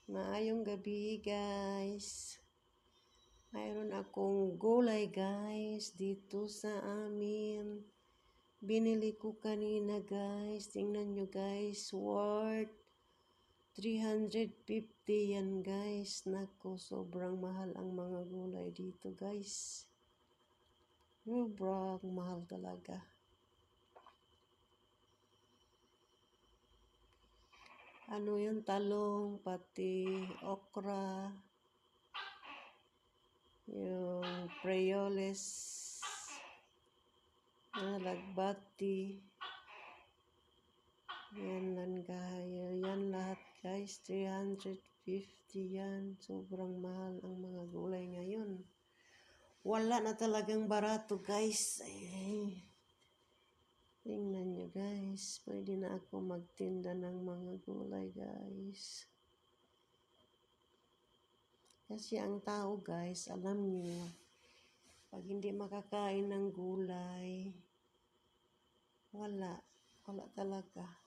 Maayong gabi guys. Mayroon akong gulay guys dito sa amin. Binili ko kanina guys. Tingnan nyo guys. Worth 350 yan guys. Nako, sobrang mahal ang mga gulay dito guys. Sobrang mahal talaga. Ano yung talong, pati okra, yung Prioles, lagbati, yan lahat guys, 350 yan. Sobrang mahal ang mga gulay ngayon. Wala na talagang barato guys. Tingnan nyo guys, pwede na ako magtinda ng mga gulay guys. Kasi ang tao guys, alam nyo, pag hindi makakain ng gulay, wala talaga.